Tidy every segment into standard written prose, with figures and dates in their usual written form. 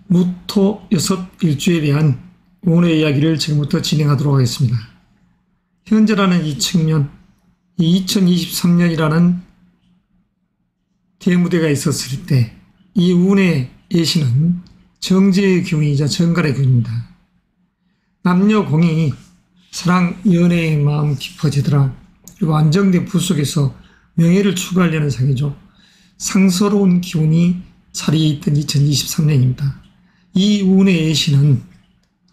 무토 6일주에 대한 오늘의 이야기를 지금부터 진행하도록 하겠습니다. 현재라는 이 측면, 이 2023년이라는 대무대가 있었을 때 이 운의 예시는 정제의 기운이자 정갈의 기운입니다. 남녀 공이 사랑, 연애의 마음 깊어지더라. 그리고 안정된 부 속에서 명예를 추구하려는 상이죠. 상서로운 기운이 자리에 있던 2023년입니다. 이 운의 예시는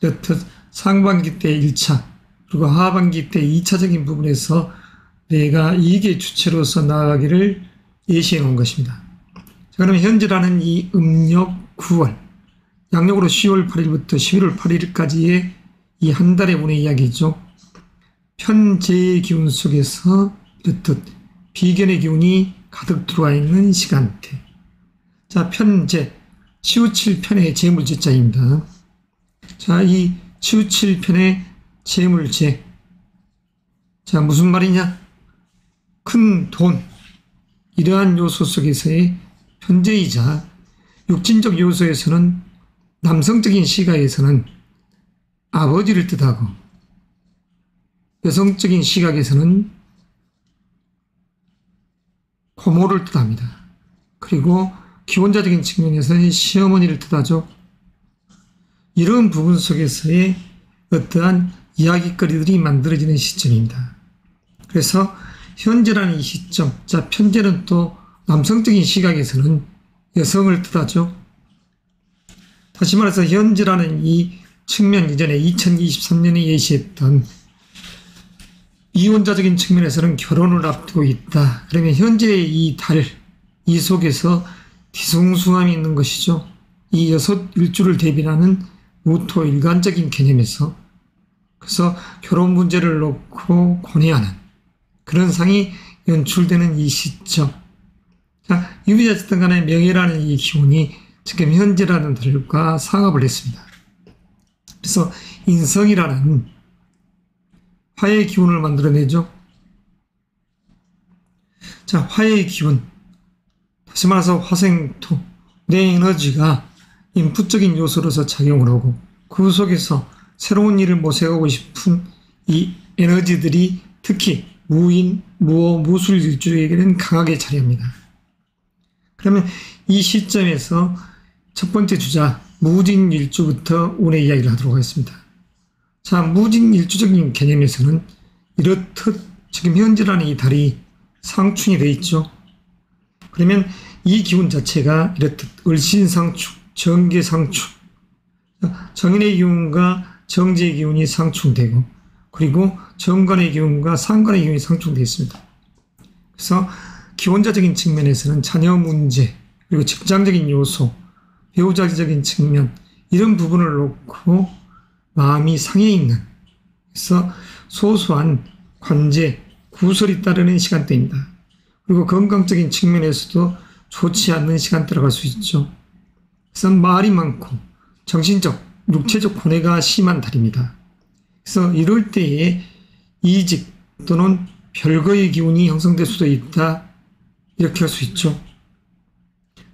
이렇듯 상반기 때 1차 그리고 하반기 때 2차적인 부분에서 내가 이익의 주체로서 나아가기를 예시해 놓은 것입니다. 자, 그러면 현재라는 이 음력 9월, 양력으로 10월 8일부터 11월 8일까지의 이 한 달의 운의 이야기죠. 편재의 기운 속에서 이렇듯 비견의 기운이 가득 들어와 있는 시간대. 자, 편재, 치우칠 편의 재물재자입니다. 자, 이 치우칠 편의 재물재. 자, 무슨 말이냐? 큰 돈. 이러한 요소 속에서의 편재이자 육신적 요소에서는 남성적인 시각에서는 아버지를 뜻하고 여성적인 시각에서는 고모를 뜻합니다. 그리고 기원자적인 측면에서는 시어머니를 뜻하죠. 이런 부분 속에서의 어떠한 이야기거리들이 만들어지는 시점입니다. 그래서 현재라는 이 시점, 자, 편재는 또 남성적인 시각에서는 여성을 뜻하죠. 다시 말해서 현재라는 이 측면 이전에 2023년에 예시했던 이혼자적인 측면에서는 결혼을 앞두고 있다. 그러면 현재의 이 달, 이 속에서 뒤숭숭함이 있는 것이죠. 이 6일주를 대비하는 무토 일관적인 개념에서. 그래서 결혼 문제를 놓고 고뇌하는 그런 상이 연출되는 이 시점. 자, 유비자쨌든 간에 명예라는 이 기운이 지금 현재라는 달과 상합을 했습니다. 그래서 인성이라는 화의 기운을 만들어내죠. 자, 화의 기운. 다시 말해서 화생토, 내 에너지가 인풋적인 요소로서 작용을 하고 그 속에서 새로운 일을 모색하고 싶은 이 에너지들이 특히 무인, 무호, 무술일주에게는 강하게 자리합니다. 그러면 이 시점에서 첫 번째 주자 무진일주부터 운의 이야기를 하도록 하겠습니다. 자, 무진일주적인 개념에서는 이렇듯 지금 현재라는 이 달이 상충이 되어 있죠. 그러면 이 기운 자체가 이렇듯 을신상충, 정계상충, 정인의 기운과 정제의 기운이 상충되고 그리고 정관의 기운과 상관의 기운이 상충되어 있습니다. 그래서 기원자적인 측면에서는 자녀 문제, 그리고 직장적인 요소, 배우자적인 측면 이런 부분을 놓고 마음이 상해 있는 그래서 소소한 관제, 구설이 따르는 시간대입니다. 그리고 건강적인 측면에서도 좋지 않는 시간대라고 할 수 있죠. 그래서 말이 많고 정신적, 육체적 고뇌가 심한 달입니다. 그래서 이럴 때에 이직 또는 별거의 기운이 형성될 수도 있다. 이렇게 할 수 있죠.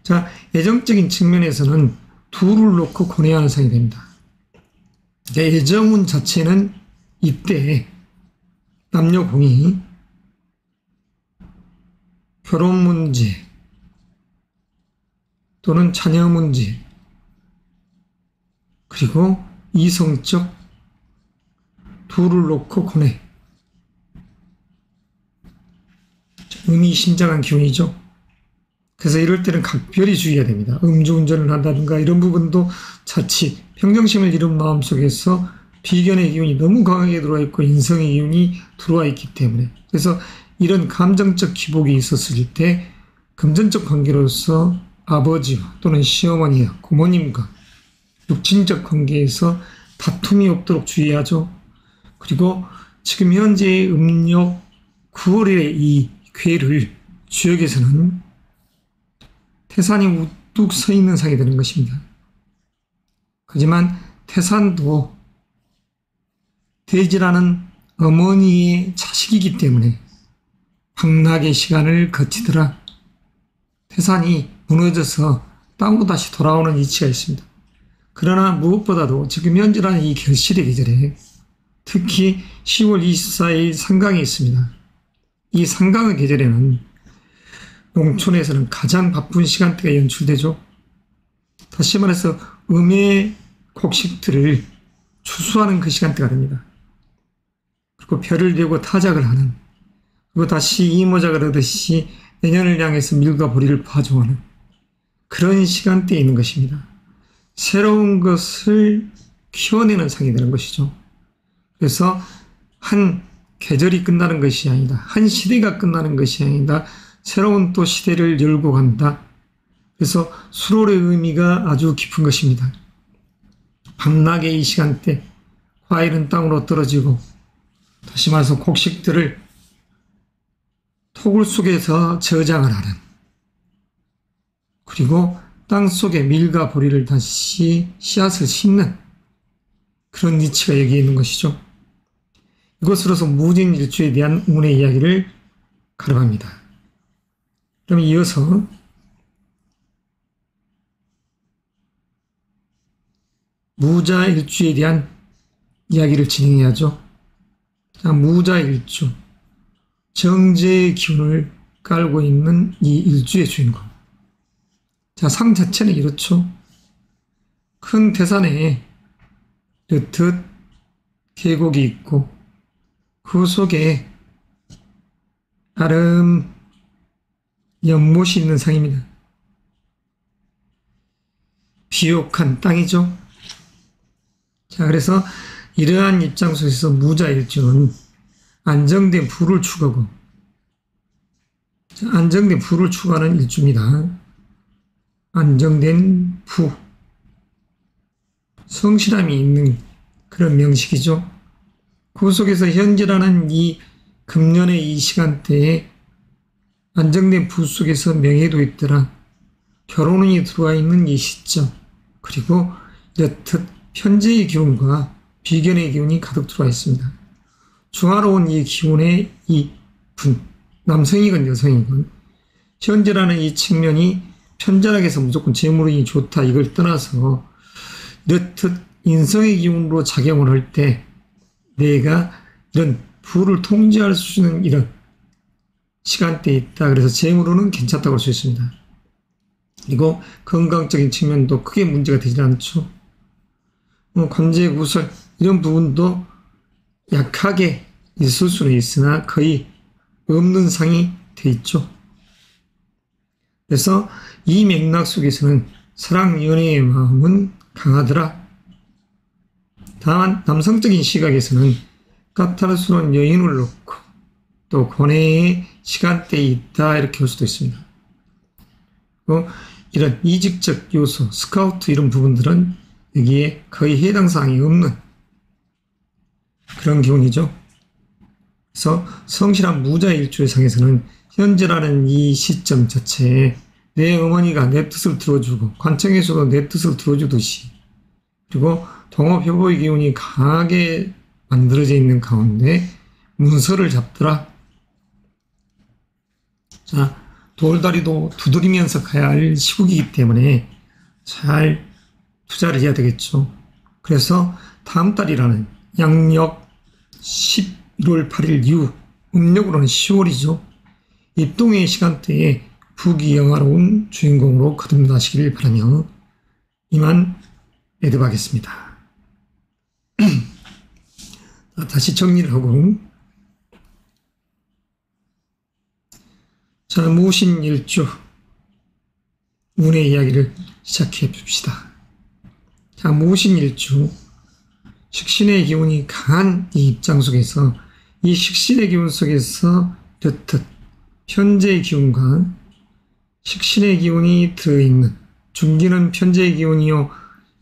자, 애정적인 측면에서는 둘을 놓고 고뇌하는 상이 됩니다. 애정운 자체는 이때 남녀 공이 결혼 문제 또는 자녀 문제 그리고 이성적 둘을 놓고 고뇌 의미심장한 기운이죠. 그래서 이럴 때는 각별히 주의해야 됩니다. 음주운전을 한다든가 이런 부분도 자칫 평정심을 잃은 마음속에서 비견의 기운이 너무 강하게 들어와 있고 인성의 기운이 들어와 있기 때문에 그래서 이런 감정적 기복이 있었을 때 금전적 관계로서 아버지와 또는 시어머니와 고모님과 육친적 관계에서 다툼이 없도록 주의하죠. 그리고 지금 현재의 음력 9월의 이 괴를 주역에서는 태산이 우뚝 서 있는 상이 되는 것입니다. 하지만 태산도 대지라는 어머니의 자식이기 때문에 방락의 시간을 거치더라. 태산이 무너져서 땅으로 다시 돌아오는 이치가 있습니다. 그러나 무엇보다도 지금 현재라는 이 결실의 계절에 특히 10월 24일 상강이 있습니다. 이 상강의 계절에는 농촌에서는 가장 바쁜 시간대가 연출되죠. 다시 말해서 음의 곡식들을 추수하는 그 시간대가 됩니다. 그리고 별을 대고 타작을 하는, 그리고 다시 이모작을 하듯이 내년을 향해서 밀과 보리를 파종하는 그런 시간대에 있는 것입니다. 새로운 것을 키워내는 상이 되는 것이죠. 그래서 한 계절이 끝나는 것이 아니다. 한 시대가 끝나는 것이 아니다. 새로운 또 시대를 열고 간다. 그래서 수월의 의미가 아주 깊은 것입니다. 방락의 이 시간대, 과일은 땅으로 떨어지고, 다시 말해서 곡식들을 토굴 속에서 저장을 하는, 그리고 땅 속에 밀과 보리를 다시 씨앗을 심는 그런 이치가 여기에 있는 것이죠. 이것으로서 무진일주에 대한 운의 이야기를 가려갑니다. 그럼 이어서 무자일주에 대한 이야기를 진행해야죠. 자, 무자일주, 정제의 기운을 깔고 있는 이 일주의 주인공. 자, 상 자체는 이렇죠. 큰 태산에 르텟 계곡이 있고 그 속에 아름 연못이 있는 상입니다. 비옥한 땅이죠. 자, 그래서 이러한 입장 속에서 무자일주는 안정된 부를 추구하고, 안정된 부를 추구하는 일주입니다. 안정된 부, 성실함이 있는 그런 명식이죠. 그 속에서 현재라는 이 금년의 이 시간대에 안정된 부 속에서 명예도 있더라. 결혼운이 들어와 있는 이 시점, 그리고 이렇듯 현재의 기운과 비견의 기운이 가득 들어와 있습니다. 중화로운 이 기운의 이 분, 남성이건 여성이건 현재라는 이 측면이 편전하게서 무조건 재물운이 좋다 이걸 떠나서 이렇듯 인성의 기운으로 작용을 할 때 내가 이런 부를 통제할 수 있는 이런 시간대에 있다. 그래서 재물운은 괜찮다고 할 수 있습니다. 그리고 건강적인 측면도 크게 문제가 되지 않죠. 관제 구설 이런 부분도 약하게 있을 수는 있으나 거의 없는 상이 돼 있죠. 그래서 이 맥락 속에서는 사랑 연애의 마음은 강하더라. 다만 남성적인 시각에서는 까탈스러운 여인을 놓고 또 고뇌의 시간대에 있다 이렇게 볼 수도 있습니다. 이런 이직적 요소, 스카우트 이런 부분들은 여기에 거의 해당 사항이 없는 그런 기운이죠. 그래서 성실한 무자일주의 상에서는 현재라는 이 시점 자체에 내 어머니가 내 뜻을 들어주고 관청에서도 내 뜻을 들어주듯이, 그리고 동업효보의 기운이 강하게 만들어져 있는 가운데 문서를 잡더라. 자, 돌다리도 두드리면서 가야 할 시국이기 때문에 잘 투자를 해야 되겠죠. 그래서 다음 달이라는 양력 11월 8일 이후, 음력으로는 10월이죠. 입동의 시간대에 부귀영화로운 주인공으로 거듭나시길 바라며 이만 애드하겠습니다. 다시 정리를 하고, 자, 무신일주 운의 이야기를 시작해 봅시다. 자, 무신일주 식신의 기운이 강한 이 입장 속에서 이 식신의 기운 속에서 이렇듯 편재의 기운과 식신의 기운이 들어있는, 중기는 편재의 기운이요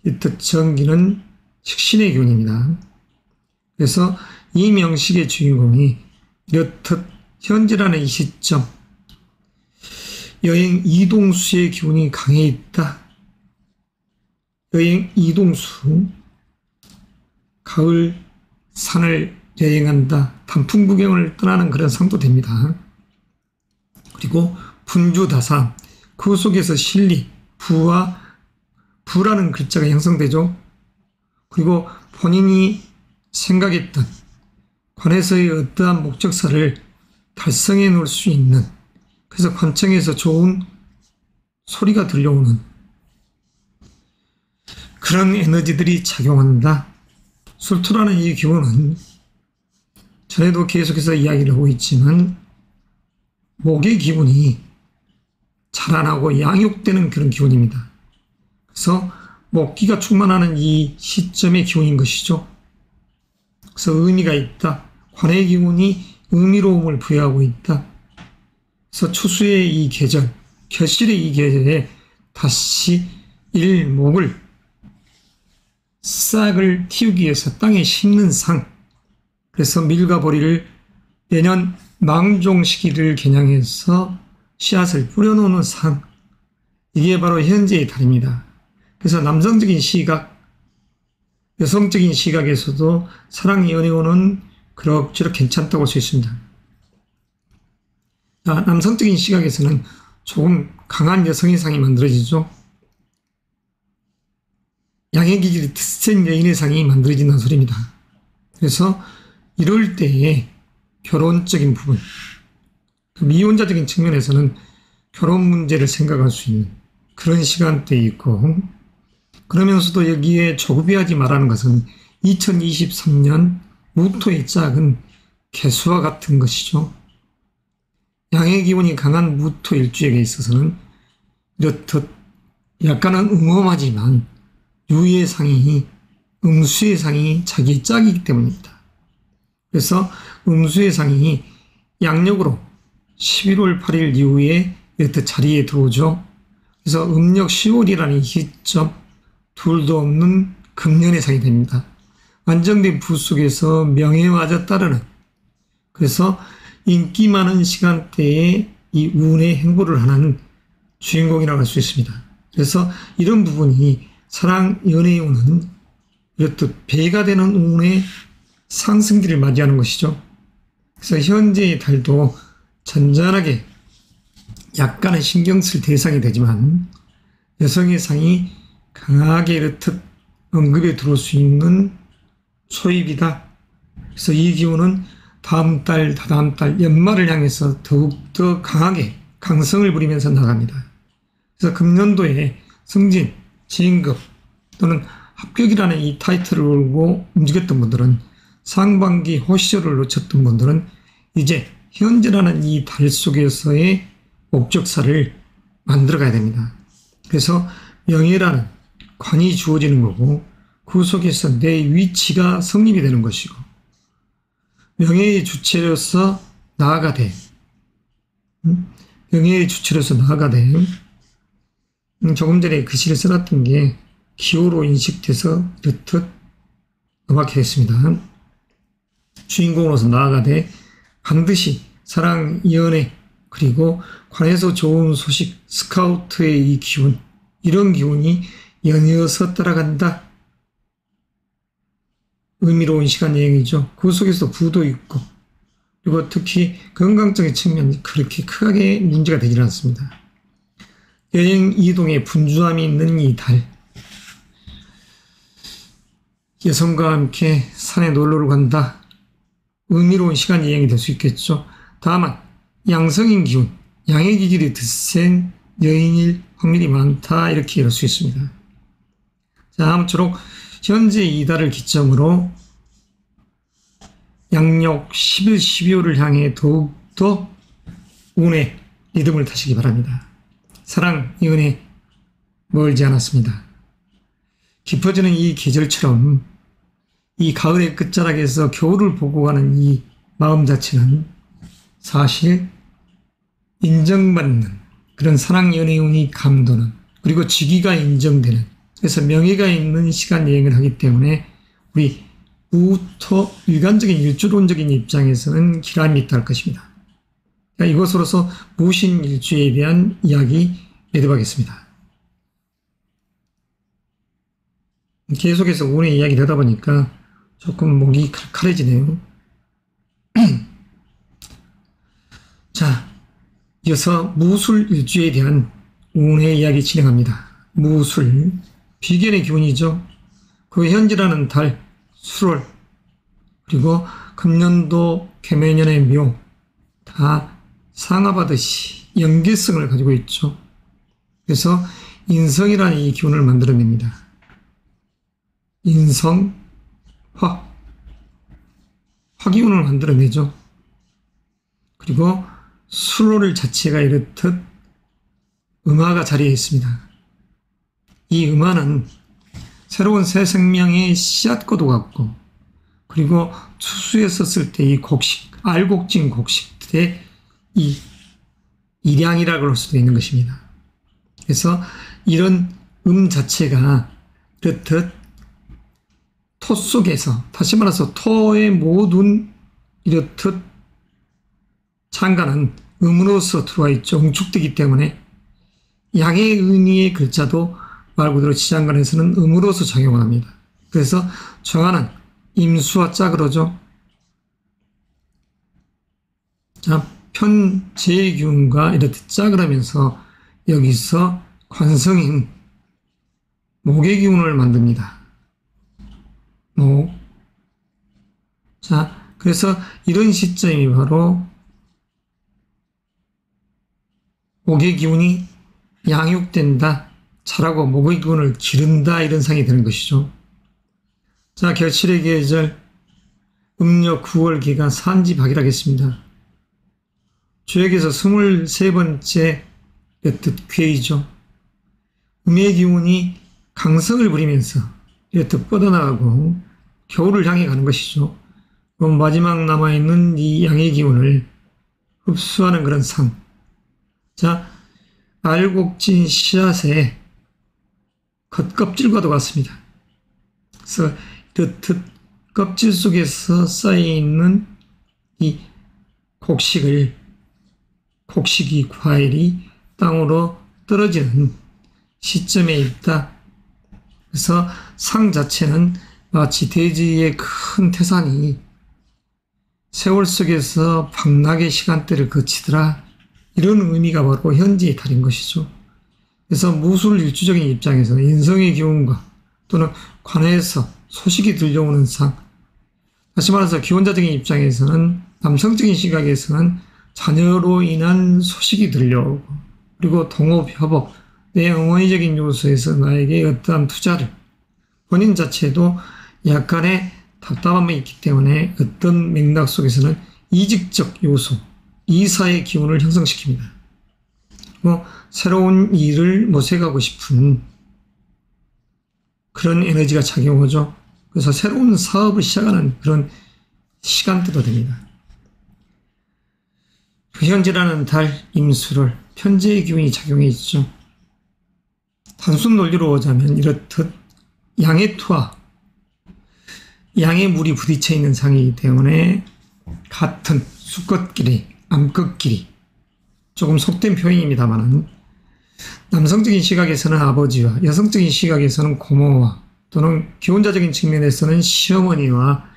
이렇듯 정기는 식신의 기운입니다. 그래서 이 명식의 주인공이 이렇듯 현재라는 이 시점 여행 이동수의 기운이 강해 있다. 여행 이동수, 가을 산을 여행한다, 단풍 구경을 떠나는 그런 상도 됩니다. 그리고 분주다사, 그 속에서 실리, 부라는 글자가 형성되죠. 그리고 본인이 생각했던 관에서의 어떠한 목적사를 달성해 놓을 수 있는, 그래서 관청에서 좋은 소리가 들려오는 그런 에너지들이 작용한다. 술토라는 이 기운은 전에도 계속해서 이야기를 하고 있지만 목의 기운이 자라나고 양육되는 그런 기운입니다. 그래서 목기가 충만하는 이 시점의 기운인 것이죠. 그래서 의미가 있다. 관의 기운이 의미로움을 부여하고 있다. 그래서 추수의 이 계절, 결실의 이 계절에 다시 일목을 싹을 틔우기 위해서 땅에 심는 상, 그래서 밀과 보리를 내년 망종 시기를 겨냥해서 씨앗을 뿌려놓는 상, 이게 바로 현재의 달입니다. 그래서 남성적인 시각, 여성적인 시각에서도 사랑 연애운은 그럭저럭 괜찮다고 할 수 있습니다. 자, 남성적인 시각에서는 조금 강한 여성의 상이 만들어지죠. 양의 기질이 센 여인의 상이 만들어진다는 소리입니다. 그래서 이럴 때에 결혼적인 부분, 미혼자적인 측면에서는 결혼 문제를 생각할 수 있는 그런 시간대에 있고, 그러면서도 여기에 조급해하지 말라는 것은 2023년 무토의 짝은 개수와 같은 것이죠. 양의 기운이 강한 무토 일주에게 있어서는 이렇듯 약간은 음험하지만 유의 상이, 음수의 상이 자기 짝이기 때문입니다. 그래서 음수의 상이 양력으로 11월 8일 이후에 이렇듯 자리에 들어오죠. 그래서 음력 10월이라는 시점, 둘도 없는 금년의 상이 됩니다. 안정된 부 속에서 명예와저 따르는, 그래서 인기 많은 시간대에 이 운의 행보를 하는 주인공이라고 할 수 있습니다. 그래서 이런 부분이 사랑 연애의 운은 이렇듯 배가 되는 운의 상승기를 맞이하는 것이죠. 그래서 현재의 달도 잔잔하게 약간의 신경 쓸 대상이 되지만 여성의 상이 강하게 이렇듯 언급에 들어올 수 있는 소입이다. 그래서 이 기운은 다음 달, 다다음 달, 연말을 향해서 더욱더 강하게 강성을 부리면서 나갑니다. 그래서 금년도에 승진, 진급 또는 합격이라는 이 타이틀을 걸고 움직였던 분들은, 상반기 호시절을 놓쳤던 분들은 이제 현재라는 이 달 속에서의 목적사를 만들어 가야 됩니다. 그래서 명예라는 관이 주어지는 거고, 그 속에서 내 위치가 성립이 되는 것이고, 명예의 주체로서 나아가되, 명예의 주체로서 나아가되, 조금 전에 글씨를 써놨던 게 기호로 인식돼서 이렇듯 음악해 했습니다. 주인공으로서 나아가되 반드시 사랑, 연애, 그리고 관에서 좋은 소식, 스카우트의 이 기운, 이런 기운이 연이어서 따라간다. 의미로운 시간 여행이죠. 그 속에서 부도 있고, 그리고 특히 건강적인 측면이 그렇게 크게 문제가 되지 않습니다. 여행 이동에 분주함이 있는 이 달, 여성과 함께 산에 놀러를 간다. 의미로운 시간 여행이 될 수 있겠죠. 다만 양성인 기운, 양의 기질이 더 센 여인일 확률이 많다, 이렇게 이럴 수 있습니다. 자, 아무쪼록 현재 이 달을 기점으로 양력 10일, 12월을 향해 더욱더 운의 리듬을 타시기 바랍니다. 사랑, 연애 멀지 않았습니다. 깊어지는 이 계절처럼 이 가을의 끝자락에서 겨울을 보고 가는 이 마음 자체는 사실 인정받는 그런 사랑, 연애 운이 감도는, 그리고 직위가 인정되는, 그래서 명예가 있는 시간 여행을 하기 때문에 우리 무토 일관적인 일주론적인 입장에서는 기람이 있다 할 것입니다. 이것으로서 무신 일주에 대한 이야기 매듭하겠습니다. 계속해서 운의 이야기를 하다 보니까 조금 목이 칼칼해지네요. 자, 이어서 무술 일주에 대한 운의 이야기 진행합니다. 무술, 비견의 기운이죠. 그 현지라는 달, 수월, 그리고 금년도 개묘년의 묘, 다 상합하듯이 연계성을 가지고 있죠. 그래서 인성이라는 이 기운을 만들어냅니다. 인성, 화기운을 만들어내죠. 그리고 수로를 자체가 이렇듯 음화가 자리해 있습니다. 이 음화는 새로운 새 생명의 씨앗과도 같고, 그리고 추수에 썼을 때 이 곡식, 알곡진 곡식들의 이 일양이라고 할 수도 있는 것입니다. 그래서 이런 자체가 이렇듯 토 속에서, 다시 말해서 토의 모든 이렇듯 창간은 음으로서 들어와 있죠. 응축되기 때문에 양의 의미의 글자도 말 그대로 지장간에서는 음으로서 작용을 합니다. 그래서 정하는 임수와 짝으로죠. 자, 편재기운과 이렇듯 짝을 하면서 여기서 관성인 목의 기운을 만듭니다. 목. 자, 그래서 이런 시점이 바로 목의 기운이 양육된다, 자라고 목의 기운을 기른다, 이런 상이 되는 것이죠. 자, 결실의 계절, 음력 9월 기가 산지박이라겠습니다. 주역에서 23번째 이렇듯 괴이죠. 음의 기운이 강성을 부리면서 이렇듯 뻗어나가고 겨울을 향해 가는 것이죠. 그럼 마지막 남아있는 이 양의 기운을 흡수하는 그런 상. 자, 알곡진 씨앗의 겉껍질과도 같습니다. 그래서 이렇듯 껍질 속에서 쌓여있는 이 곡식이 과일이 땅으로 떨어지는 시점에 있다. 그래서 상 자체는 마치 대지의 큰 태산이 세월 속에서 박락의 시간대를 거치더라, 이런 의미가 바로 현지의 달인 것이죠. 그래서 무술 일주적인 입장에서 인성의 기운과 또는 관에서 소식이 들려오는 상, 다시 말해서 기혼자적인 입장에서는, 남성적인 시각에서는 자녀로 인한 소식이 들려오고, 그리고 동업, 협업, 내 응원적인 요소에서 나에게 어떠한 투자를, 본인 자체도 약간의 답답함이 있기 때문에 어떤 맥락 속에서는 이직적 요소, 이사의 기운을 형성시킵니다. 그리고 새로운 일을 모색하고 싶은 그런 에너지가 작용하죠. 그래서 새로운 사업을 시작하는 그런 시간대도 됩니다. 현재라는 달, 임수를 편재의 기운이 작용해 있죠. 단순 논리로 오자면 이렇듯 양의 토와 양의 물이 부딪혀 있는 상이기 때문에 같은 수컷끼리, 암컷끼리, 조금 속된 표현입니다만, 남성적인 시각에서는 아버지와 여성적인 시각에서는 고모와 또는 기혼자적인 측면에서는 시어머니와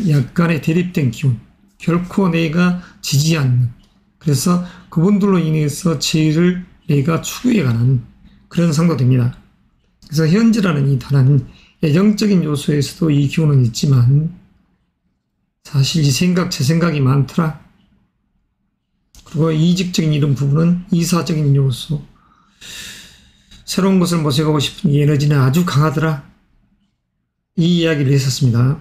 약간의 대립된 기운, 결코 내가 지지 않는, 그래서 그분들로 인해서 죄를 내가 추구해가는 그런 상도 됩니다. 그래서 현재라는 이 달은 애정적인 요소에서도 이 기운은 있지만 사실 이 생각, 제 생각이 많더라. 그리고 이직적인 이런 부분은 이사적인 요소, 새로운 것을 모색하고 싶은 이 에너지는 아주 강하더라, 이 이야기를 했었습니다.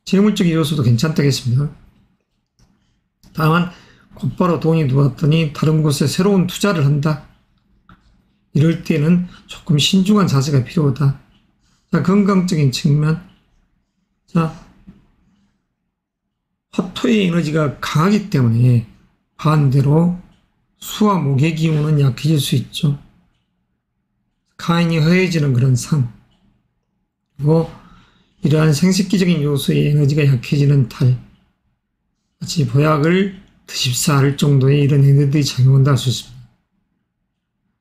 재물적인 요소도 괜찮다겠습니다. 다만 곧바로 돈이 들어왔더니 다른 곳에 새로운 투자를 한다, 이럴 때는 조금 신중한 자세가 필요하다. 자, 건강적인 측면. 자, 화토의 에너지가 강하기 때문에 반대로 수와 목의 기운은 약해질 수 있죠. 가인이 허해지는 그런 상. 그리고 이러한 생식기적인 요소의 에너지가 약해지는 달. 마치 보약을 드십사 할 정도의 이런 에너지들이 작용한다 할 수 있습니다.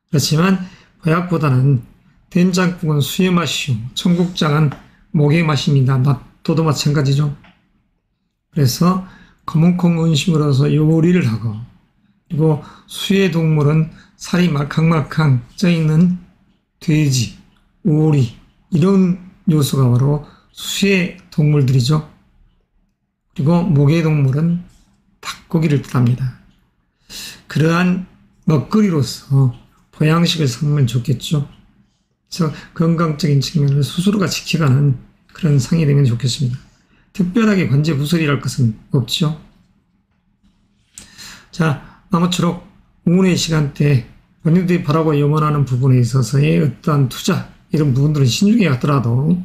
그렇지만 보약보다는 된장국은 수의 맛이요, 청국장은 목의 맛입니다. 맛도도 마찬가지죠. 그래서 검은콩 은심으로서 요리를 하고 그리고 수의 동물은 살이 말캉말캉 쪄있는 돼지, 오리 이런 요소가 바로 수의 동물들이죠. 그리고 목의 동물은 닭고기를 뜻합니다. 그러한 먹거리로서 보양식을 삼으면 좋겠죠. 그래서 건강적인 측면을 스스로가 지켜가는 그런 상이 되면 좋겠습니다. 특별하게 관제 구설이랄 것은 없죠. 자, 아무쪼록 우운의 시간대 본인들이 바라고 염원하는 부분에 있어서의 어떠한 투자 이런 부분들은 신중히 하더라도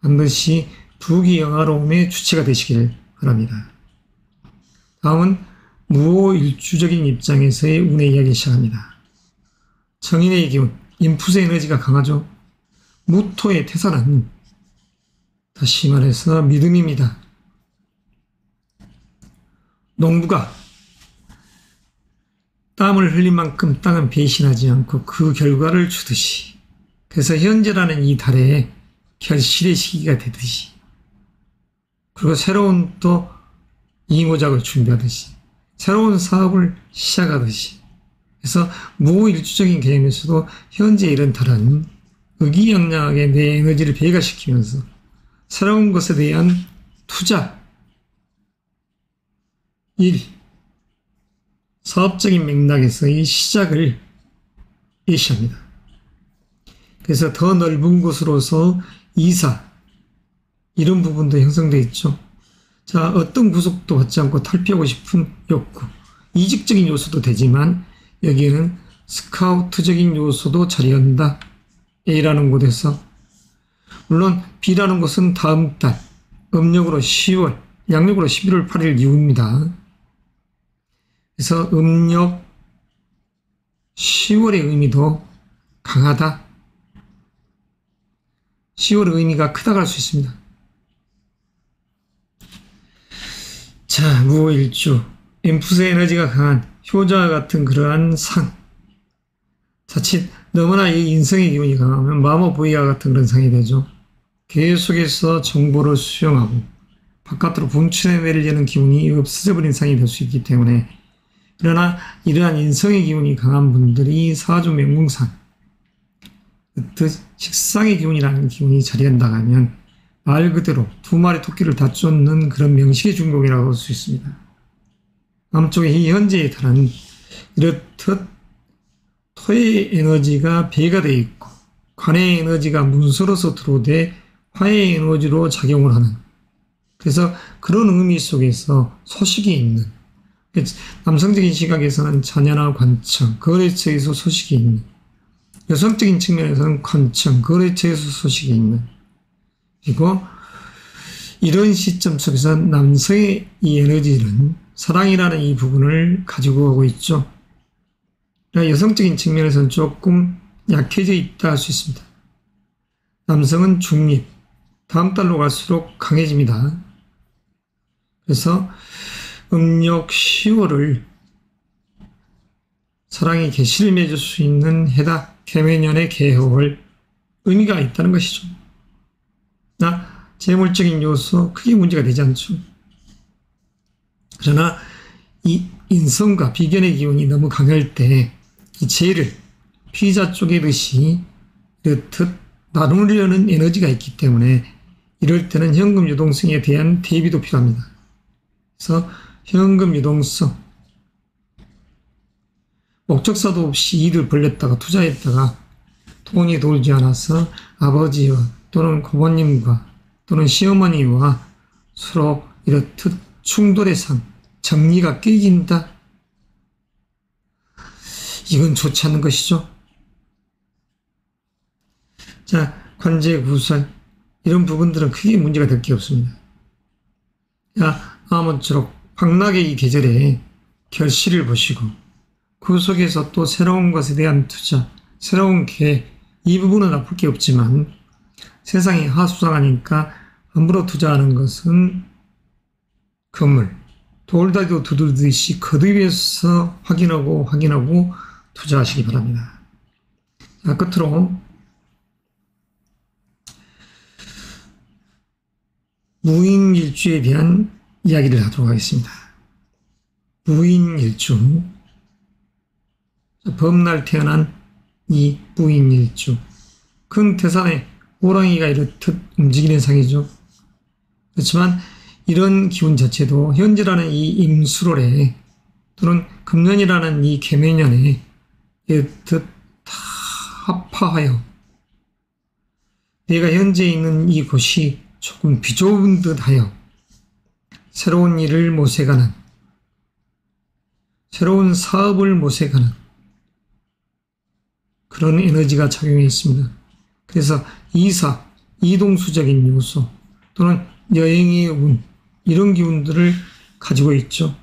반드시 부귀영화로움의 주체가 되시길 바랍니다. 다음은 무호일주적인 입장에서의 운의 이야기 시작합니다. 정인의 기운, 인풋의 에너지가 강하죠. 무토의 태산은 다시 말해서 믿음입니다. 농부가 땀을 흘린 만큼 땅은 배신하지 않고 그 결과를 주듯이, 그래서 현재라는 이 달에 결실의 시기가 되듯이, 그리고 새로운 또 이모작을 준비하듯이, 새로운 사업을 시작하듯이, 그래서 무호일주적인 개념에서도 현재 이런 달은 의기양양하게 내 에너지를 배가시키면서 새로운 것에 대한 투자, 일, 사업적인 맥락에서의 시작을 예시합니다. 그래서 더 넓은 곳으로서 이사, 이런 부분도 형성되어 있죠. 자, 어떤 구속도 받지 않고 탈피하고 싶은 욕구, 이직적인 요소도 되지만 여기에는 스카우트적인 요소도 자리한다. A라는 곳에서, 물론 B라는 곳은 다음 달, 음력으로 10월, 양력으로 11월 8일 이후입니다. 그래서 음력 10월의 의미도 강하다. 10월의 의미가 크다고 할 수 있습니다. 자, 무호일주, 인풋의 에너지가 강한 효자와 같은 그러한 상. 자칫 너무나 이 인성의 기운이 강하면 마모보이와 같은 그런 상이 되죠. 계속해서 정보를 수용하고 바깥으로 분출해내려는 기운이 없어져 버린 상이 될 수 있기 때문에, 그러나 이러한 인성의 기운이 강한 분들이 사주 맹궁상, 식상의 기운이라는 기운이 자리한다 하면 말 그대로 두 마리 토끼를 다 쫓는 그런 명식의 중공이라고 할 수 있습니다. 남쪽에 이 현재의 달은 이렇듯 토의 에너지가 배가 되어 있고 관의 에너지가 문서로서 들어오되 화의 에너지로 작용을 하는, 그래서 그런 의미 속에서 소식이 있는, 남성적인 시각에서는 자녀나 관청, 거래처에서 소식이 있는, 여성적인 측면에서는 관청, 거래처에서 소식이 있는, 그리고 이런 시점 속에서 남성의 이 에너지는 사랑이라는 이 부분을 가지고 오고 있죠. 그러니까 여성적인 측면에서는 조금 약해져 있다 할 수 있습니다. 남성은 중립, 다음 달로 갈수록 강해집니다. 그래서 음력 10월을 사랑의 계시를 맺을 수 있는 해다, 개매년의 개월 의미가 있다는 것이죠. 재물적인 요소 크게 문제가 되지 않죠. 그러나 이 인성과 비견의 기운이 너무 강할 때 이 재를 피자 쪼개듯이 이렇듯 나누려는 에너지가 있기 때문에 이럴 때는 현금 유동성에 대한 대비도 필요합니다. 그래서 현금 유동성, 목적사도 없이 일을 벌렸다가 투자했다가 돈이 돌지 않아서 아버지와 또는 고모님과 또는 시어머니와 서로 이렇듯 충돌의 상, 정리가 깨진다. 이건 좋지 않은 것이죠. 자, 관제 구설, 이런 부분들은 크게 문제가 될 게 없습니다. 아무쪼록 황락의 이 계절에 결실을 보시고 그 속에서 또 새로운 것에 대한 투자, 새로운 계획, 이 부분은 나쁠 게 없지만 세상이 하수상하니까 함부로 투자하는 것은 건물, 돌다리도 두들듯이 거듭해서 확인하고 투자하시기 바랍니다. 자, 끝으로 무인일주에 대한 이야기를 하도록 하겠습니다. 부인일주. 범날 태어난 이 부인일주. 금태산에 호랑이가 이렇듯 움직이는 상이죠. 그렇지만 이런 기운 자체도 현재라는 이 임수월에 또는 금년이라는 이 계매년에 이렇듯 다 합파하여 내가 현재 있는 이곳이 조금 비좁은 듯하여 새로운 일을 모색하는, 새로운 사업을 모색하는 그런 에너지가 작용해 있습니다. 그래서 이사, 이동수적인 요소 또는 여행의 운, 이런 기운들을 가지고 있죠.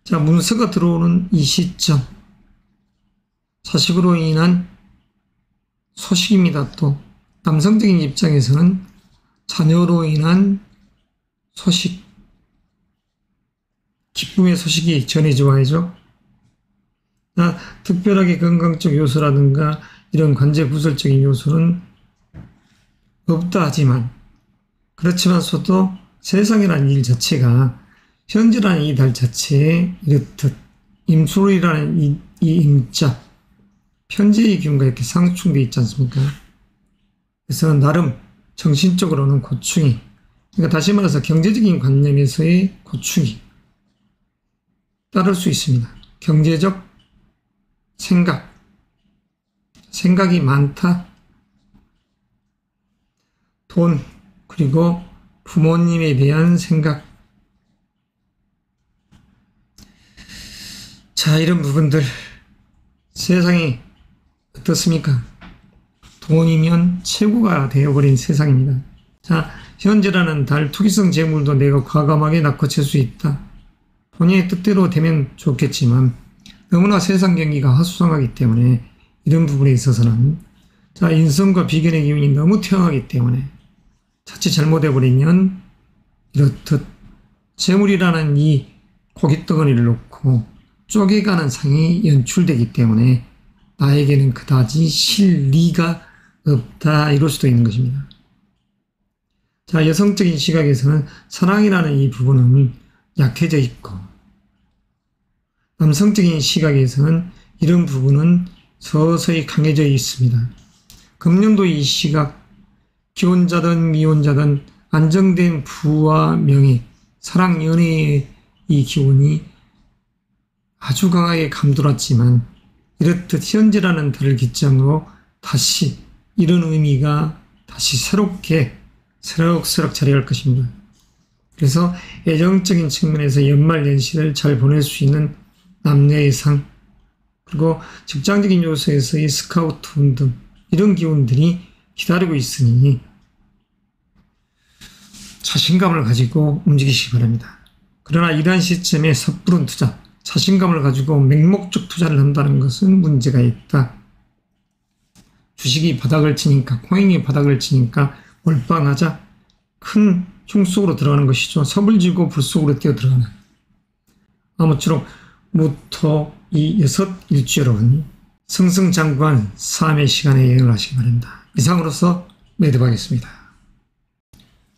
자, 문서가 들어오는 이 시점, 자식으로 인한 소식입니다. 또 남성적인 입장에서는 자녀로 인한 소식, 기쁨의 소식이 전해져 와야죠. 특별하게 건강적 요소라든가 이런 관제 구설적인 요소는 없다 하지만, 그렇지만서도 세상이라는 일 자체가 현재라는 이 달 자체에 이렇듯 임수월이라는 이 임자, 편재의 기운과 이렇게 상충되어 있지 않습니까? 그래서 나름 정신적으로는 고충이, 그러니까 다시 말해서 경제적인 관념에서의 고충이 따를 수 있습니다. 경제적 생각이 많다. 돈, 그리고 부모님에 대한 생각. 자, 이런 부분들 세상이 어떻습니까? 돈이면 최고가 되어버린 세상입니다. 자, 현재라는 달 투기성 재물도 내가 과감하게 낚아챌 수 있다. 본인의 뜻대로 되면 좋겠지만 너무나 세상 경기가 하수상하기 때문에 이런 부분에 있어서는 자, 인성과 비견의 기운이 너무 태어나기 때문에 자칫 잘못해버리면 이렇듯 재물이라는 이 고깃덩어리를 놓고 쪼개가는 상이 연출되기 때문에 나에게는 그다지 실리가 없다, 이럴 수도 있는 것입니다. 자, 여성적인 시각에서는 사랑이라는 이 부분은 약해져 있고, 남성적인 시각에서는 이런 부분은 서서히 강해져 있습니다. 금년도 이 시각, 기혼자든 미혼자든 안정된 부와 명예, 사랑, 연애의 이 기운이 아주 강하게 감돌았지만 이렇듯 현재라는 달을 기점으로 다시 이런 의미가 다시 새롭게 새록새록 자리할 것입니다. 그래서 애정적인 측면에서 연말 연시를 잘 보낼 수 있는 남녀의 상, 그리고 직장적인 요소에서의 스카우트 운동, 이런 기운들이 기다리고 있으니 자신감을 가지고 움직이시기 바랍니다. 그러나 이러한 시점에 섣부른 투자, 자신감을 가지고 맹목적 투자를 한다는 것은 문제가 있다. 주식이 바닥을 치니까, 코인이 바닥을 치니까 몰빵하자 큰 흉속으로 들어가는 것이죠. 섭을 지고 불 속으로 뛰어 들어가는. 아무쪼록 무토 이 6일주 여러분, 승승장구한 삶의 시간에 여행을 하시기 바랍니다. 이상으로서 매듭하겠습니다.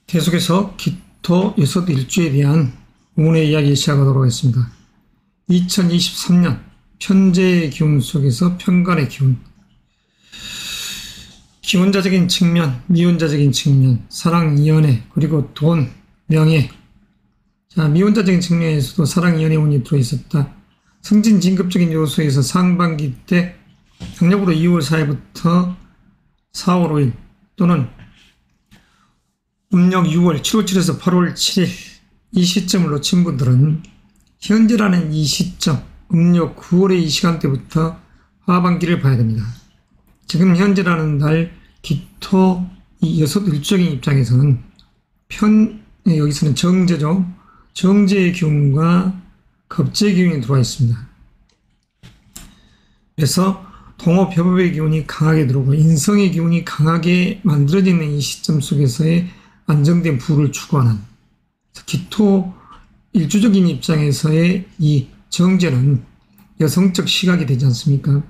계속해서 기토 6일주에 대한 운의 이야기 시작하도록 하겠습니다. 2023년 편재의 기운 속에서 편관의 기운, 기혼자적인 측면, 미혼자적인 측면, 사랑, 연애, 그리고 돈, 명예. 자, 미혼자적인 측면에서도 사랑, 연애 운이 들어있었다. 승진, 진급적인 요소에서 상반기 때 강력으로 2월 4일부터 4월 5일 또는 음력 6월 7월 7일에서 8월 7일 이 시점을 놓친 분들은 현재라는 이 시점, 음력 9월의 이 시간대부터 하반기를 봐야 됩니다. 지금 현재라는 날 기토 이 6일적인 입장에서는 여기서는 정제죠. 정제의 기운과 겁제의 기운이 들어와 있습니다. 그래서 동업협업의 기운이 강하게 들어오고 인성의 기운이 강하게 만들어지는 이 시점 속에서의 안정된 부를 추구하는 기토 일주적인 입장에서의 이 정제는 여성적 시각이 되지 않습니까?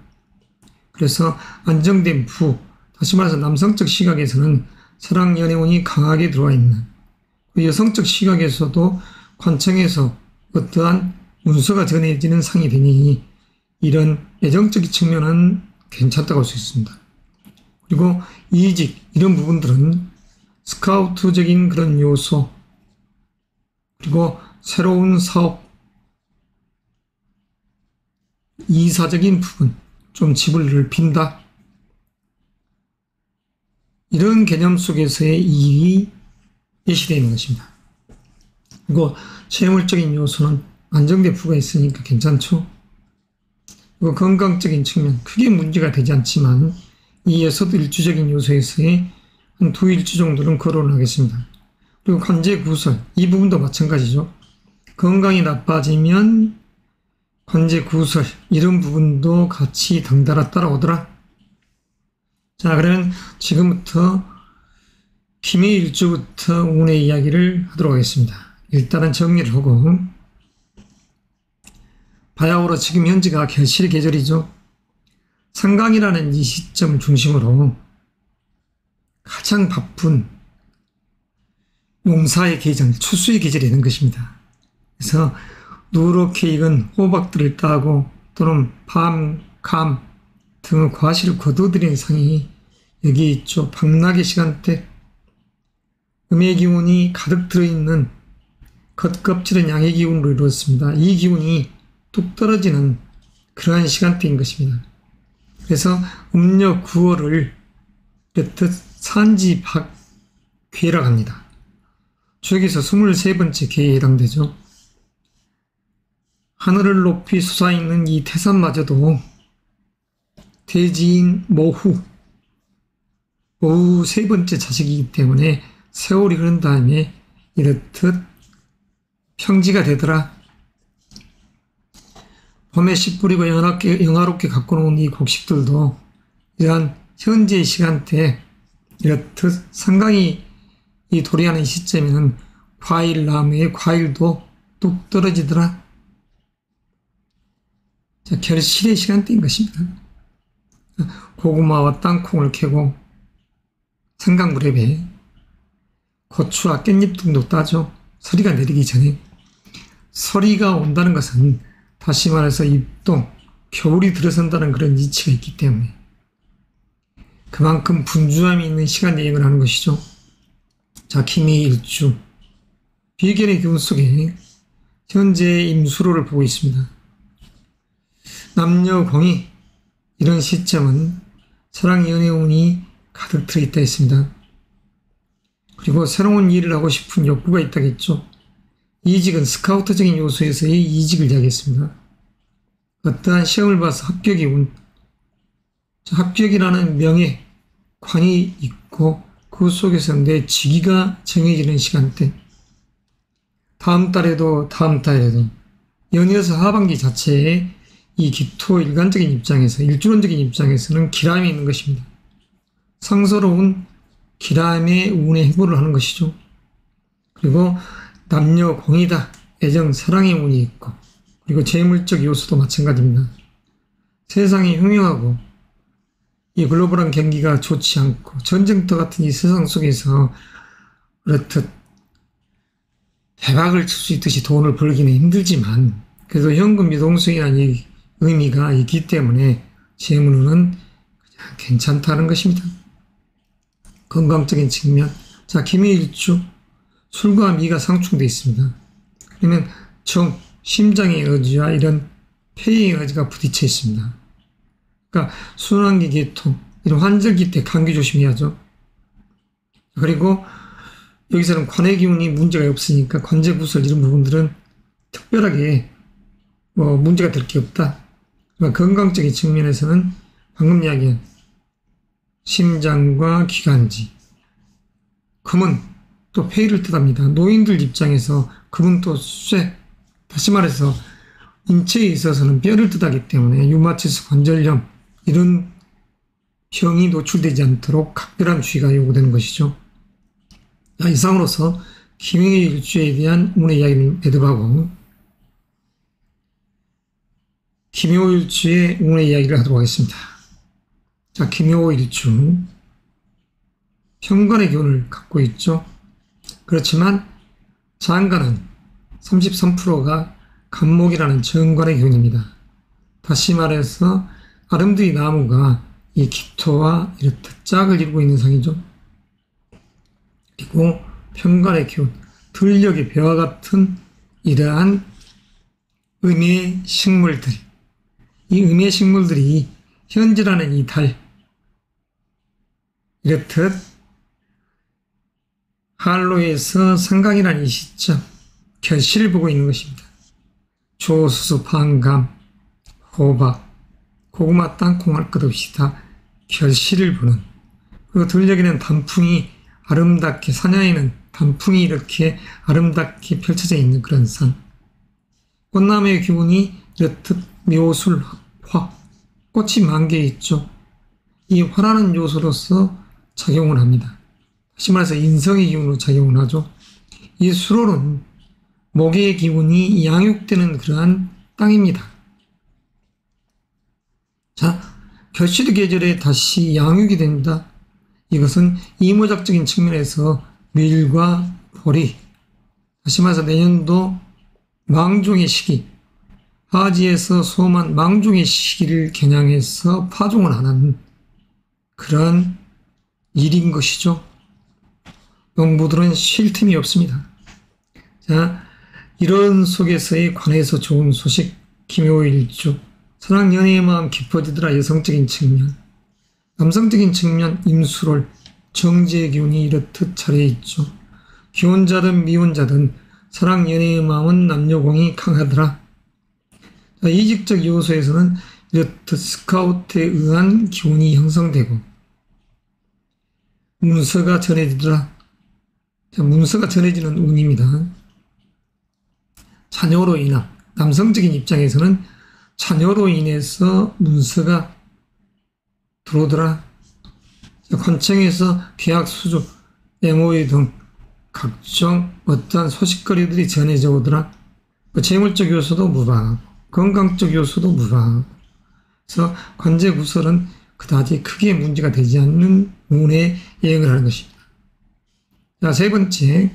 그래서 안정된 부, 다시 말해서 남성적 시각에서는 사랑, 연애운이 강하게 들어와 있는, 여성적 시각에서도 관청에서 어떠한 문서가 전해지는 상이 되니 이런 애정적인 측면은 괜찮다고 할 수 있습니다. 그리고 이직 이런 부분들은 스카우트적인 그런 요소, 그리고 새로운 사업, 이사적인 부분, 좀 집을 넓힌다, 이런 개념 속에서의 이익이 예시되어 있는 것입니다. 그리고 재물적인 요소는 안정된 부가 있으니까 괜찮죠. 그리고 건강적인 측면, 크게 문제가 되지 않지만 이에서도 일주적인 요소에서의 한 두 일주 정도는 거론을 하겠습니다. 그리고 관제 구설, 이 부분도 마찬가지죠. 건강이 나빠지면 관제 구설, 이런 부분도 같이 덩달아 따라오더라. 자, 그러면 지금부터 기미일주부터 운의 이야기를 하도록 하겠습니다. 일단은 정리를 하고, 바야흐로 지금 현재가 결실의 계절이죠. 상강이라는 이 시점을 중심으로 가장 바쁜 농사의 계절, 추수의 계절이 되는 것입니다. 그래서 누렇게 익은 호박들을 따고 또는 밤, 감 등 과실을 거둬들이는 상이 여기 있죠. 박락의 시간대, 음의 기운이 가득 들어있는 겉껍질은 양의 기운으로 이루어졌습니다. 이 기운이 뚝 떨어지는 그러한 시간대인 것입니다. 그래서 음력 9월을 이렇듯 산지박괴라고 합니다. 여기서 23번째 계에 해당되죠. 하늘을 높이 솟아있는 이 태산마저도 대지인 모후 세 번째 자식이기 때문에 세월이 흐른 다음에 이렇듯 평지가 되더라. 봄에 씨 뿌리고 영화롭게 갖고 놓은 이 곡식들도 이러한 현재의 시간대에 이렇듯 상강이 이 도래하는 시점에는 과일나무의 과일도 뚝 떨어지더라. 자, 결실의 시간대인 것입니다. 고구마와 땅콩을 캐고 상강물에 배 고추와 깻잎 등도 따죠. 서리가 내리기 전에. 서리가 온다는 것은 다시 말해서 입동, 겨울이 들어선다는 그런 이치가 있기 때문에 그만큼 분주함이 있는 시간 여행을 하는 것이죠. 자, 기미일주, 비견의 기운 속에 현재의 임수로를 보고 있습니다. 남녀공이 이런 시점은 사랑 연애운이 가득 들어있다 했습니다. 그리고 새로운 일을 하고 싶은 욕구가 있다겠죠. 이직은 스카우트적인 요소에서의 이직을 이야기했습니다. 어떠한 시험을 봐서 합격이 운, 합격이라는 명예, 관이 있고 그 속에서 내 직위가 정해지는 시간대, 다음 달에도 연이어서 하반기 자체에 이 기토 일간적인 입장에서, 일주론적인 입장에서는 기람이 있는 것입니다. 상서로운 기람의 운의 해부를 하는 것이죠. 그리고 남녀 공이다, 애정, 사랑의 운이 있고, 그리고 재물적 요소도 마찬가지입니다. 세상이 흉흉하고 이 글로벌한 경기가 좋지 않고 전쟁터 같은 이 세상 속에서 그렇듯 대박을 칠 수 있듯이 돈을 벌기는 힘들지만 그래도 현금 유동성이라는 의미가 있기 때문에 재물운은 그냥 괜찮다는 것입니다. 건강적인 측면, 자, 기미일주, 술과 미가 상충되어 있습니다. 그러면 정, 심장의 에너지와 이런 폐의 에너지가 부딪혀 있습니다. 그러니까 순환기 계통, 이런 환절기 때 감기 조심해야죠. 그리고 여기서는 관의 기운이 문제가 없으니까 관제 구설 이런 부분들은 특별하게 문제가 될 게 없다. 그러니까 건강적인 측면에서는 방금 이야기한 심장과 기관지, 금은 또 폐를 뜻합니다. 노인들 입장에서 금은 또 쇠, 다시 말해서 인체에 있어서는 뼈를 뜻하기 때문에 류마티스 관절염 이런 병이 노출되지 않도록 각별한 주의가 요구되는 것이죠. 자, 이상으로서 기미일주에 대한 운의 이야기를 매듭하고 기묘일주의 운의 이야기를 하도록 하겠습니다. 자, 기묘일주, 현관의 기운을 갖고 있죠. 그렇지만 장관은 33%가 간목이라는 정관의 기운입니다. 다시 말해서 아름드리 나무가 이 기토와 이렇듯 짝을 이루고 있는 상이죠. 그리고 편관의 기운, 들녘의 배와 같은 이러한 음의 식물들, 이 음의 식물들이 현재라는 이 달, 이렇듯 한로에서 상강이라는 이 시점, 결실을 보고 있는 것입니다. 조수수, 방감, 호박, 고구마, 땅콩 할 것 없이 다 결실을 보는, 그리고 들녘에는 단풍이 아름답게, 사냐에는 단풍이 이렇게 아름답게 펼쳐져 있는 그런 산. 꽃나무의 기운이 이렇듯 묘술, 화, 꽃이 만개 있죠. 이 화라는 요소로서 작용을 합니다. 다시 말해서 인성의 기운으로 작용을 하죠. 이 수로는 목의 기운이 양육되는 그러한 땅입니다. 자, 결실 계절에 다시 양육이 된다. 이것은 이모작적인 측면에서 밀과 보리, 다시 말해서 내년도 망종의 시기, 하지에서 소만 망종의 시기를 겨냥해서 파종을 하는 그런 일인 것이죠. 농부들은 쉴 틈이 없습니다. 자, 이런 속에서의 관에서 좋은 소식, 김효일주, 사랑 연애의 마음 깊어지더라. 여성적인 측면, 남성적인 측면, 임수롤, 정제의 기운이 이렇듯 차례에 있죠. 기혼자든 미혼자든 사랑 연애의 마음은 남녀공이 강하더라. 자, 이직적 요소에서는 이렇듯 스카우트에 의한 기운이 형성되고 문서가 전해지더라. 자, 문서가 전해지는 운입니다. 자녀로 인한, 남성적인 입장에서는 자녀로 인해서 문서가 들어오더라. 관청에서 계약 수주, MOU 등 각종 어떠한 소식거리들이 전해져 오더라. 재물적 요소도 무방하고 건강적 요소도 무방하고, 그래서 관제 구설은 그다지 크게 문제가 되지 않는 운의 여행을 하는 것입니다. 자, 세 번째,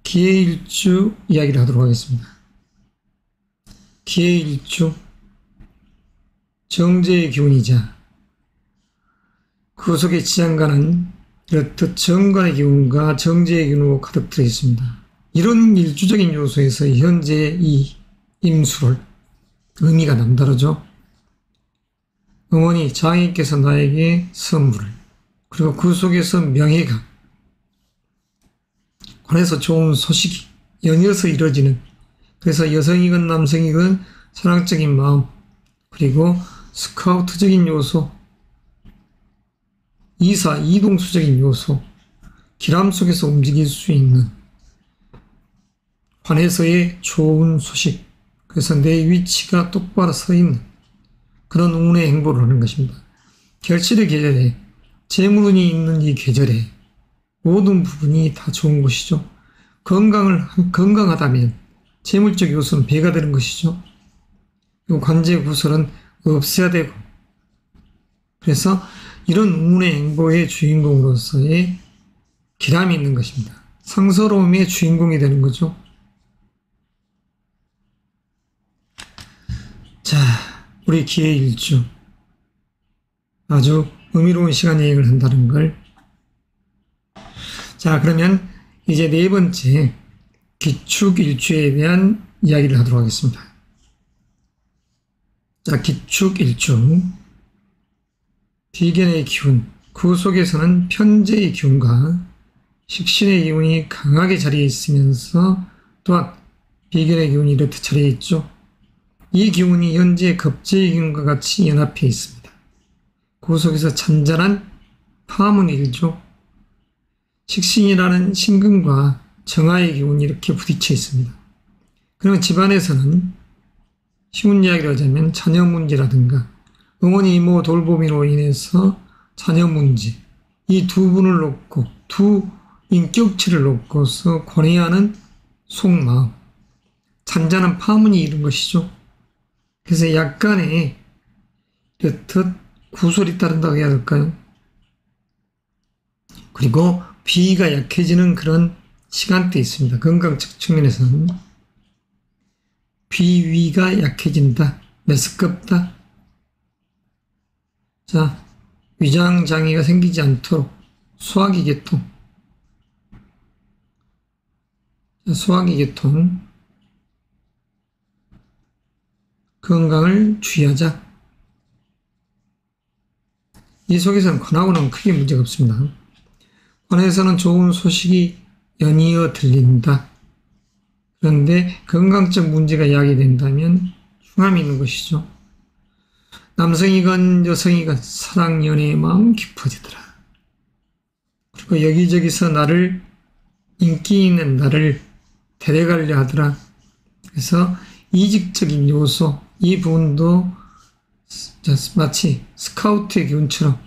기해일주 이야기를 하도록 하겠습니다. 기해일주, 정제의 기운이자 그 속에 지장간은 이렇듯 정관의 기운과 정제의 기운으로 가득 들어 있습니다. 이런 일주적인 요소에서 현재 이 임수를 의미가 남다르죠. 어머니 장인께서 나에게 선물을, 그리고 그 속에서 명예가, 관에서 좋은 소식이 연이어서 이루어지는, 그래서 여성이건 남성이건 사랑적인 마음, 그리고 스카우트적인 요소, 이사, 이동수적인 요소, 기람 속에서 움직일 수 있는 관에서의 좋은 소식, 그래서 내 위치가 똑바로 서 있는 그런 운의 행보를 하는 것입니다. 결실의 계절에, 재물운이 있는 이 계절에 모든 부분이 다 좋은 것이죠. 건강하다면 재물적 요소는 배가 되는 것이죠. 그리고 관제 구설은 없애야 되고, 그래서 이런 운의 행보의 주인공으로서의 기람이 있는 것입니다. 상서로움의 주인공이 되는 거죠. 자, 우리 기해일주 아주 의미로운 시간 여행을 한다는 걸. 자, 그러면 이제 네 번째 기축일주에 대한 이야기를 하도록 하겠습니다. 자, 기축일주, 비견의 기운, 그 속에서는 편재의 기운과 식신의 기운이 강하게 자리에 있으면서 또한 비견의 기운이 이렇게 자리에 있죠. 이 기운이 현재 겁재의 기운과 같이 연합해 있습니다. 그 속에서 잔잔한 파문이 일죠. 식신이라는 신금과 정화의 기운이 이렇게 부딪혀 있습니다. 그러면 집안에서는 쉬운 이야기를 하자면 자녀 문제라든가 어머니 이모 돌보미로 인해서 자녀 문제, 이 두 분을 놓고 두 인격체를 놓고서 권해하는 속마음, 잔잔한 파문이 이른 것이죠. 그래서 약간의 이렇듯 구설이 따른다고 해야 할까요? 그리고 비위가 약해지는 그런 시간대에 있습니다. 건강적 측면에서는. 비위가 약해진다. 메스껍다. 자, 위장장애가 생기지 않도록 소화기 계통. 자, 소화기 계통. 건강을 주의하자. 이 속에서는 관하고는 크게 문제가 없습니다. 관에서는 좋은 소식이 연이어 들린다. 그런데 건강적 문제가 야기된다면 흉함이 있는 것이죠. 남성이건 여성이건 사랑, 연애의 마음 깊어지더라. 그리고 여기저기서 나를, 인기 있는 나를 데려가려 하더라. 그래서 이직적인 요소, 이 부분도 마치 스카우트의 기운처럼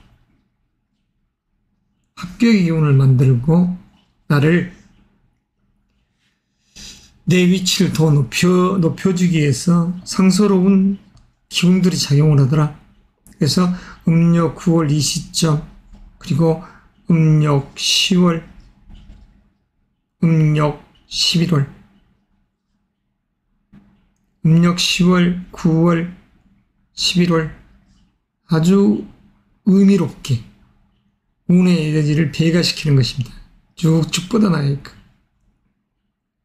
합격의 기운을 만들고 나를 내 위치를 더 높여주기 위해서 상서로운 기운들이 작용을 하더라. 그래서 음력 9월 이 시점, 그리고 음력 10월, 음력 11월, 음력 10월, 9월, 11월 아주 의미롭게 운의 에너지를 배가시키는 것입니다. 쭉쭉 뻗어나가니까.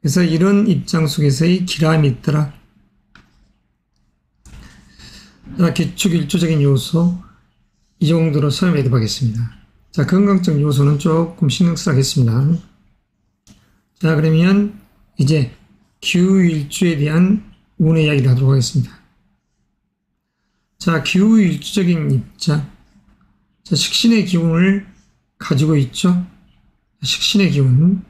그래서 이런 입장 속에서의 기람이 있더라. 기축 일조적인 요소 이 정도로 설명해 보겠습니다. 자, 건강적 요소는 조금 신경 쓰겠습니다. 자, 그러면 이제 기후일주에 대한 운의 이야기를 하도록 하겠습니다. 자, 기후일주적인 입장. 자, 식신의 기운을 가지고 있죠. 식신의 기운.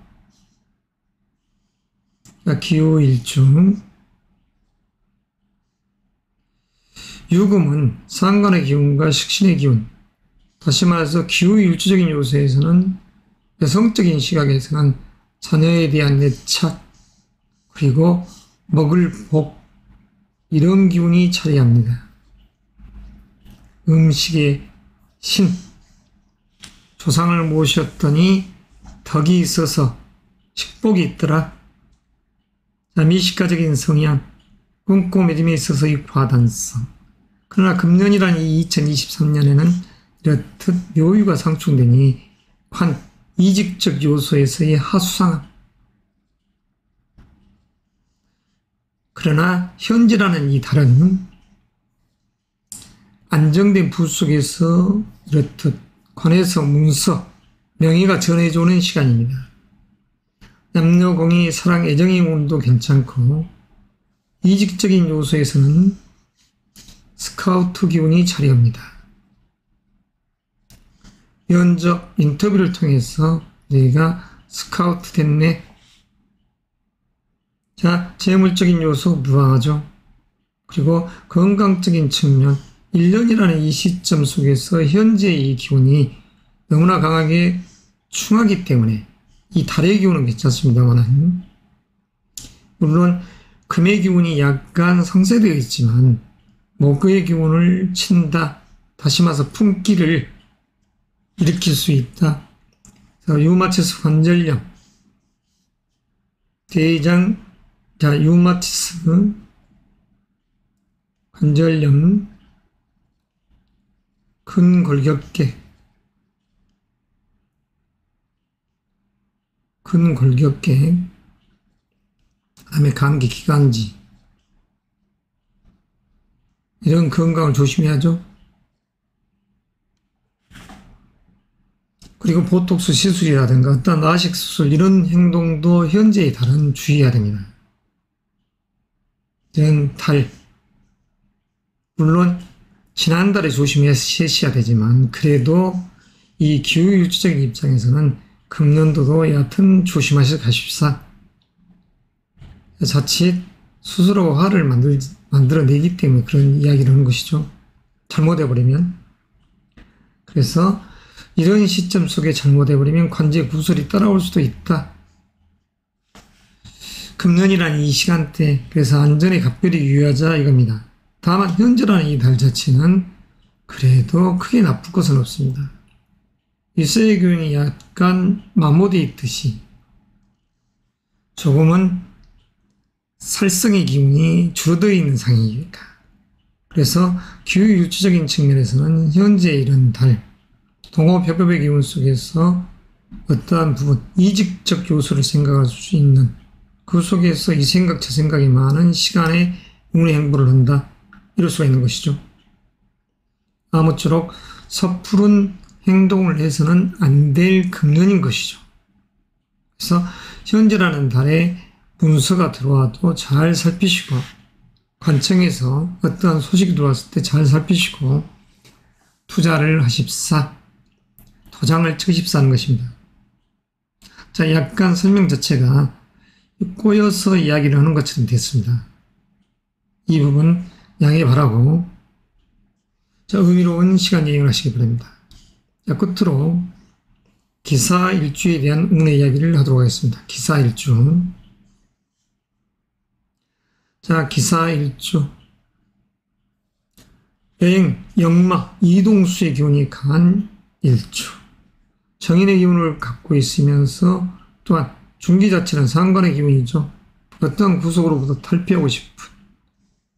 자, 기후일주. 유금은 상관의 기운과 식신의 기운. 다시 말해서 기후일주적인 요소에서는 여성적인 시각에서는 자녀에 대한 애착, 그리고 먹을 복, 이런 기운이 차지합니다. 음식의 신, 조상을 모셨더니 덕이 있어서 식복이 있더라. 자, 미식가적인 성향, 꿈꾸미림에 있어서의 과단성. 그러나 금년이란 이 2023년에는 이렇듯 묘유가 상충되니 관, 이직적 요소에서의 하수상함. 그러나 현재라는 이 달은 안정된 부 속에서 이렇듯 관에서 문서, 명예가 전해져오는 시간입니다. 남녀공의 사랑, 애정의 운도 괜찮고 이직적인 요소에서는 스카우트 기운이 자리합니다. 면접, 인터뷰를 통해서 내가 스카우트 됐네. 자, 재물적인 요소 무방하죠. 그리고 건강적인 측면, 1년이라는 이 시점 속에서 현재의 이 기운이 너무나 강하게 충하기 때문에 이 달의 기운은 괜찮습니다만, 물론 금의 기운이 약간 상쇄되어 있지만 목의 기운을 친다. 다시 말해서 품기를 일으킬 수 있다. 유마티스 관절염, 대장, 자, 유마티스 관절염, 큰 골격계, 그 다음에 감기, 기관지, 이런 건강을 조심해야죠. 그리고 보톡스 시술이라든가 어떤 라식 수술, 이런 행동도 현재의 달은 주의해야 됩니다. 이런 달, 물론 지난달에 조심해야 되지만 그래도 이 기후일주적인 입장에서는 금년도도 여하튼 조심하셔서 가십사. 자칫 스스로 화를 만들어내기 때문에 그런 이야기를 하는 것이죠. 잘못해버리면. 그래서 이런 시점 속에 잘못해버리면 관제 구설이 따라올 수도 있다. 금년이라는 이 시간대, 그래서 안전에 각별히 유의하자 이겁니다. 다만 현재라는 이 달 자체는 그래도 크게 나쁠 것은 없습니다. 일세의 기운이 약간 마모되어 있듯이 조금은 살성의 기운이 줄어들어 있는 상황이니까. 그래서 기후유추적인 측면에서는 현재 이런 달, 동호협업의 기운 속에서 어떠한 부분, 이직적 요소를 생각할 수 있는 그 속에서 이 생각 저 생각이 많은 시간에 운의 행보를 한다. 이럴 수가 있는 것이죠. 아무쪼록 섣부른 행동을 해서는 안 될 금년인 것이죠. 그래서 현재라는 달에 문서가 들어와도 잘 살피시고 관청에서 어떠한 소식이 들어왔을 때 잘 살피시고 투자를 하십사, 도장을 찍으십사 하는 것입니다. 자, 약간 설명 자체가 꼬여서 이야기를 하는 것처럼 됐습니다. 이 부분 양해 바라고, 자, 의미로운 시간 여행을 하시기 바랍니다. 자, 끝으로 기사일주에 대한 운의 이야기를 하도록 하겠습니다. 기사일주. 자, 기사일주. 여행, 역마, 이동수의 기운이 강한 일주. 정인의 기운을 갖고 있으면서 또한 중기 자체는 상관의 기운이죠. 어떤 구속으로부터 탈피하고 싶은.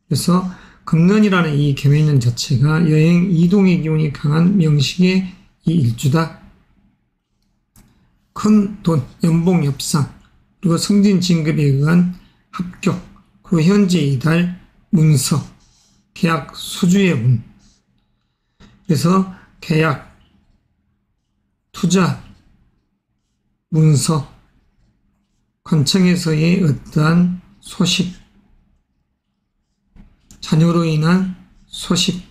그래서 금년이라는 이 개면년 자체가 여행, 이동의 기운이 강한 명식의 이 일주다. 큰 돈, 연봉 협상, 그리고 승진 진급에 의한 합격, 그리고 현재 이달 문서, 계약 수주의 운. 그래서 계약, 투자, 문서, 관청에서의 어떠한 소식, 자녀로 인한 소식,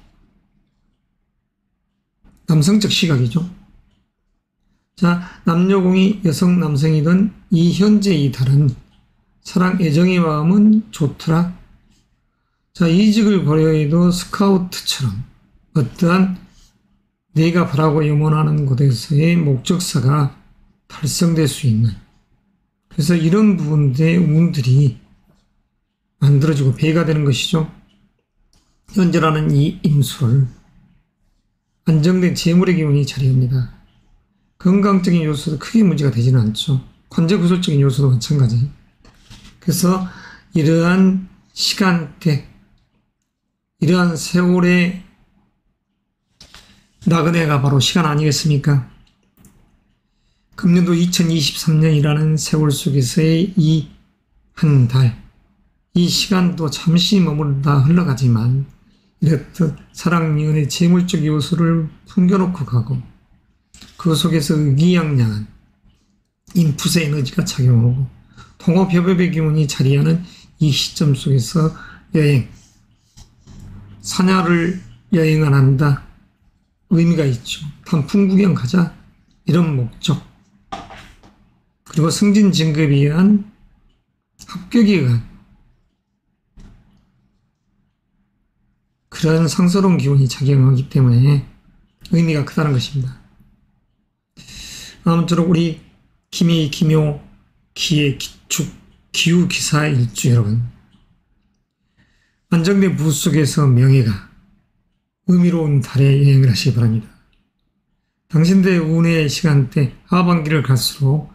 남성적 시각이죠. 자, 남녀공이 여성, 남성이든 이 현재 이 달은 사랑, 애정의 마음은 좋더라. 자, 이직을 고려해도 스카우트처럼 어떠한 내가 바라고 염원하는 곳에서의 목적사가 달성될 수 있는, 그래서 이런 부분들의 운들이 만들어지고 배가 되는 것이죠. 현재라는 이 임수를 안정된 재물의 기운이 자리합니다. 건강적인 요소도 크게 문제가 되지는 않죠. 관제구설적인 요소도 마찬가지. 그래서 이러한 시간대, 이러한 세월의 나그네가 바로 시간 아니겠습니까? 금년도 2023년이라는 세월 속에서의 이 한 달, 이 시간도 잠시 머무르다 흘러가지만 이렇듯 사랑, 연애, 재물적 요소를 풍겨놓고 가고 그 속에서 의기양양한 인풋의 에너지가 작용하고 통합협업의 기운이 자리하는 이 시점 속에서 여행, 사냐를 여행을 한다. 의미가 있죠. 단풍 구경 가자. 이런 목적. 그리고 승진 진급에 의한 합격에 의한 그런 상서로운 기운이 작용하기 때문에 의미가 크다는 것입니다. 아무쪼록 우리 김희, 김효, 기의, 기축, 기후, 기사 일주 여러분, 안정된 부 속에서 명예가 의미로운 달에 여행을 하시기 바랍니다. 당신들의 운의 시간대 하반기를 갈수록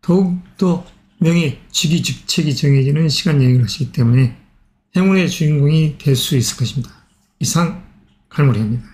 더욱더 명예, 직위, 직책이 정해지는 시간 여행을 하시기 때문에 행운의 주인공이 될 수 있을 것입니다. 이상 갈무리입니다.